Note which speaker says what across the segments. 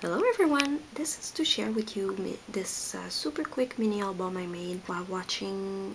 Speaker 1: Hello everyone, this is to share with you this super quick mini album I made while watching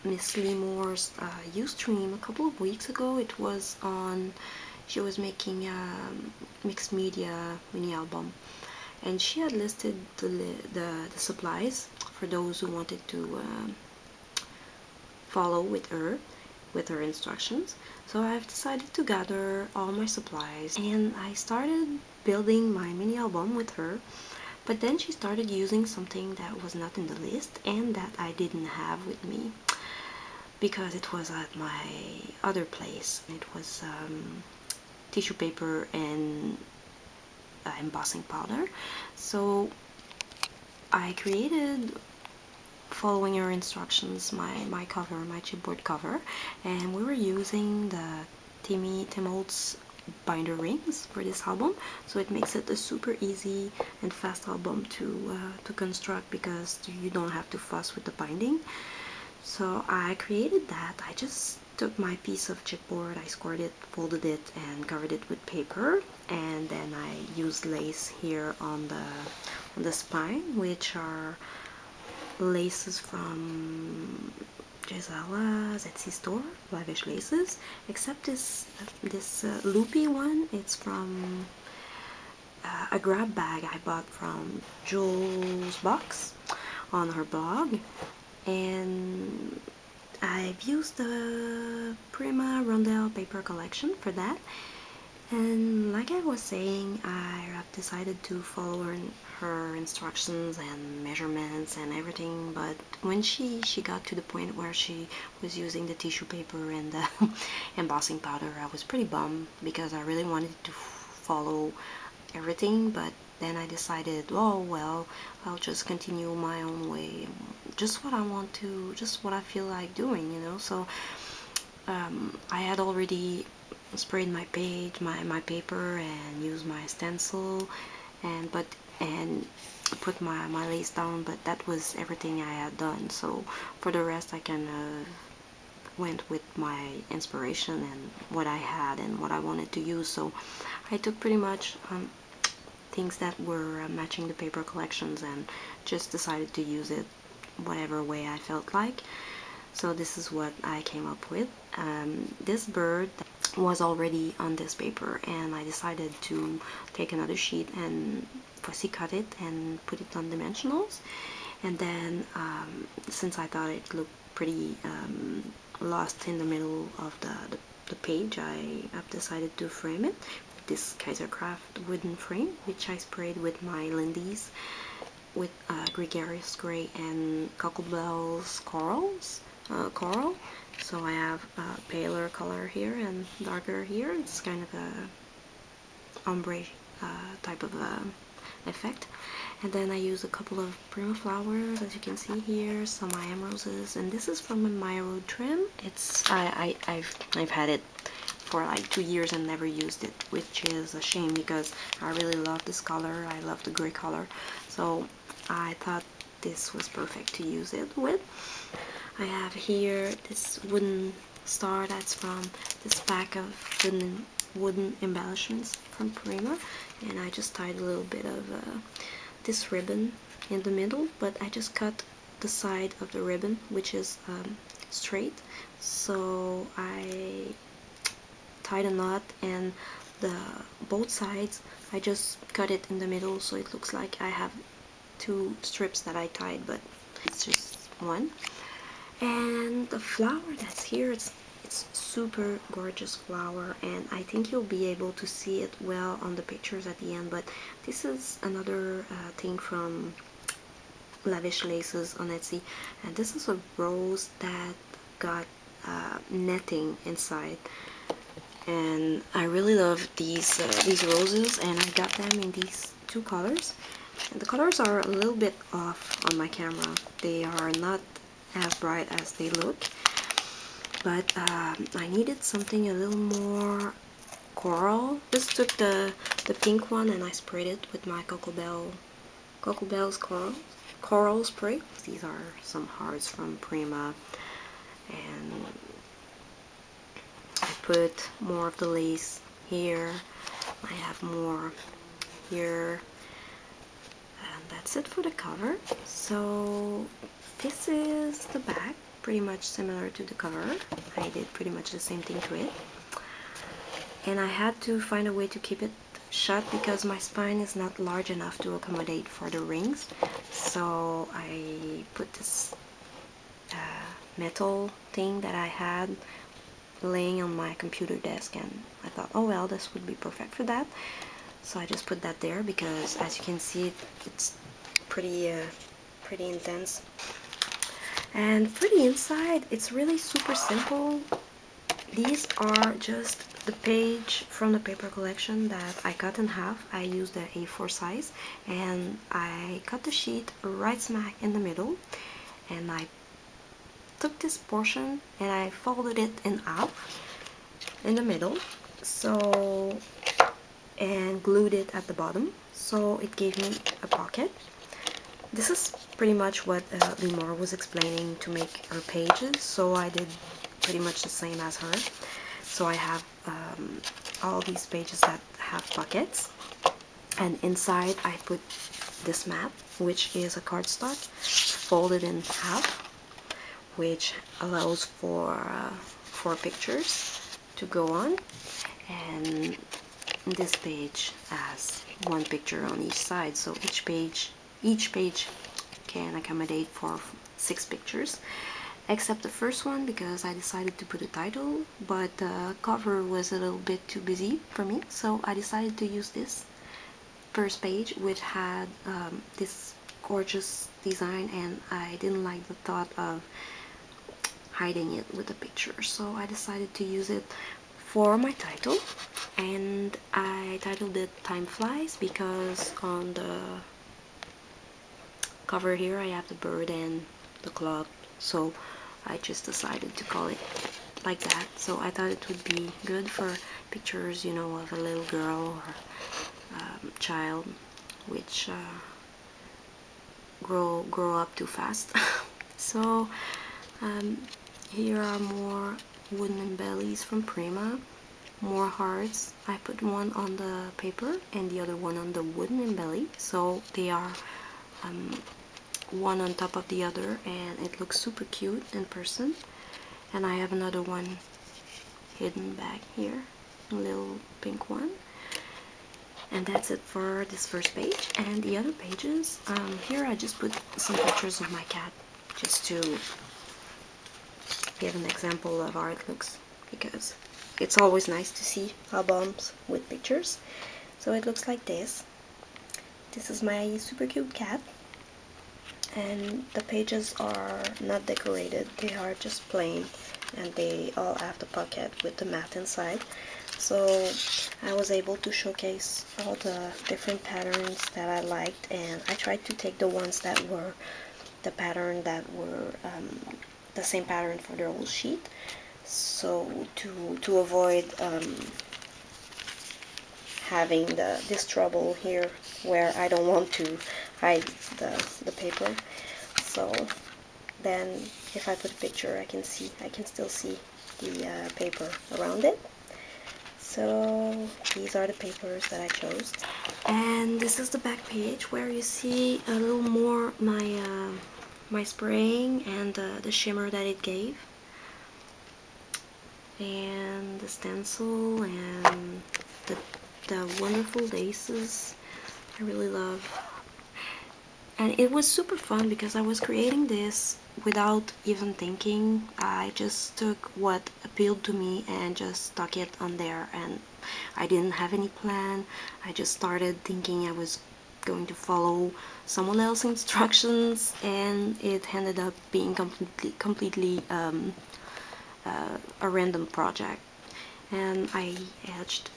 Speaker 1: Miss Lee Moore's Ustream a couple of weeks ago. It was on, she was making a mixed media mini album and she had listed the supplies for those who wanted to follow with her instructions. So I've decided to gather all my supplies and I started building my mini album with her, but then she started using something that was not in the list and that I didn't have with me because it was at my other place. It was tissue paper and embossing powder. So I created, following her instructions, my cover, my chipboard cover, and we were using the Tim Holtz binder rings for this album, so it makes it a super easy and fast album to construct because you don't have to fuss with the binding. So I created that. I just took my piece of chipboard, I scored it, folded it, and covered it with paper, and then I used lace here on the spine, which are laces from Gisella's Etsy store, lavish laces, except this loopy one. It's from a grab bag I bought from Jules Box on her blog, and I've used the Prima Rondelle paper collection for that. And like I was saying, I have decided to follow her instructions and measurements and everything, but when she got to the point where she was using the tissue paper and the embossing powder, I was pretty bummed because I really wanted to follow everything, but then I decided, oh well, I'll just continue my own way, just what I want to, just what I feel like doing, you know. So I had already sprayed my page, my paper, and used my stencil, and put my lace down, but that was everything I had done. So for the rest, I kind of went with my inspiration and what I had and what I wanted to use. So I took pretty much things that were matching the paper collections and just decided to use it whatever way I felt like. So this is what I came up with. This bird was already on this paper, and I decided to take another sheet and fussy cut it and put it on dimensionals. And then since I thought it looked pretty lost in the middle of the page, I have decided to frame it with this Kaisercraft wooden frame, which I sprayed with my Lindy's with Gregarious Gray and Cockle Coral. So I have a paler color here and darker here. It's kind of a ombre type of effect. And then I use a couple of Prima flowers, as you can see here, some I Am Roses, and this is from a My Road trim. I've had it for like 2 years and never used it, which is a shame because I really love this color. I love the gray color, so I thought this was perfect to use it with. I have here this wooden star that's from this pack of wooden embellishments from Prima, and I just tied a little bit of this ribbon in the middle, but I just cut the side of the ribbon, which is straight, so I tied a knot, and both sides I just cut it in the middle, so it looks like I have 2 strips that I tied, but it's just one. And the flower that's here, it's super gorgeous flower, and I think you'll be able to see it well on the pictures at the end, but this is another thing from Lavish Laces on Etsy, and this is a rose that got netting inside, and I really love these roses, and I got them in these 2 colors. And the colors are a little bit off on my camera. They are not as bright as they look, but I needed something a little more coral. Just took the pink one and I sprayed it with my Cocoa Bell's coral spray. These are some hearts from Prima, and I put more of the lace here. I have more here, and that's it for the cover. So this is the back, pretty much similar to the cover. I did pretty much the same thing to it, and I had to find a way to keep it shut because my spine is not large enough to accommodate for the rings. So I put this metal thing that I had laying on my computer desk, and I thought, oh well, this would be perfect for that. So I just put that there because, as you can see, it's pretty intense. And for the inside, it's really super simple. These are just the page from the paper collection that I cut in half. I used the A4 size, and I cut the sheet right smack in the middle, and I took this portion and I folded it in half in the middle, so, and glued it at the bottom, so it gave me a pocket. This is pretty much what Limor was explaining to make her pages, so I did pretty much the same as her. So I have all these pages that have pockets, and inside I put this map, which is a cardstock folded in half, which allows for pictures to go on, and this page has one picture on each side, so each page can accommodate for 6 pictures, except the first one because I decided to put a title, but the cover was a little bit too busy for me, so I decided to use this first page, which had this gorgeous design, and I didn't like the thought of hiding it with a picture, so I decided to use it for my title, and I titled it Time Flies because on the cover here I have the bird and the clock, so I just decided to call it like that. So I thought it would be good for pictures, you know, of a little girl or child which grow up too fast. So here are more wooden bellies from Prima, more hearts. I put one on the paper and the other one on the wooden belly, so they are one on top of the other, and it looks super cute in person. And I have another one hidden back here, a little pink one. And that's it for this first page. And the other pages, here I just put some pictures of my cat just to give an example of how it looks, because it's always nice to see albums with pictures. So it looks like this. This is my super cute cat, and the pages are not decorated, they are just plain, and they all have the pocket with the mat inside. So I was able to showcase all the different patterns that I liked, and I tried to take the ones that were the pattern that were the same pattern for the whole sheet, so to avoid having this trouble here where I don't want to hide the paper. So then if I put a picture, I can still see the paper around it. So these are the papers that I chose, and this is the back page where you see a little more my spraying and the shimmer that it gave, and the stencil and the wonderful laces I really love. And it was super fun because I was creating this without even thinking. I just took what appealed to me and just stuck it on there, and I didn't have any plan. I just started thinking I was going to follow someone else's instructions, and it ended up being completely a random project. And I etched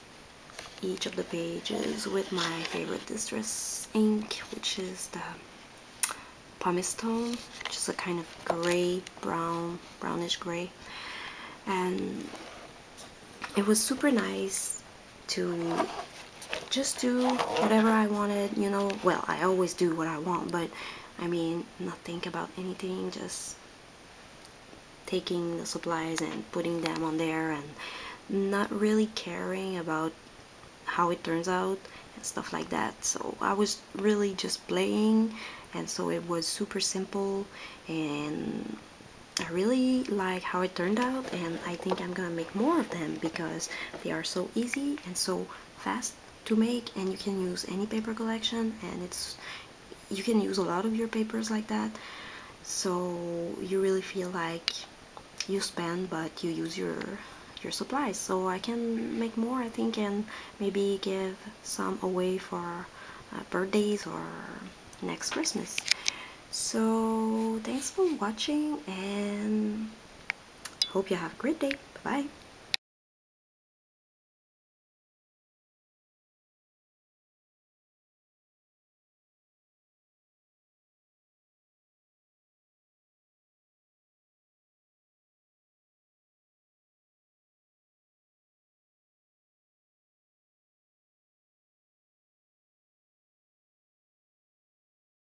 Speaker 1: each of the pages with my favorite distress ink, which is the pumice stone, which is a kind of gray, brownish gray. And it was super nice to just do whatever I wanted, you know. Well, I always do what I want, but I mean, not think about anything, just taking the supplies and putting them on there and not really caring about how it turns out. and stuff like that. So I was really just playing, and so it was super simple, and I really like how it turned out, and I think I'm gonna make more of them because they are so easy and so fast to make, and you can use any paper collection, and you can use a lot of your papers like that, so you really feel like you spend but you use your supplies. So I can make more, I think, and maybe give some away for birthdays or next Christmas. So thanks for watching, and hope you have a great day. Bye bye.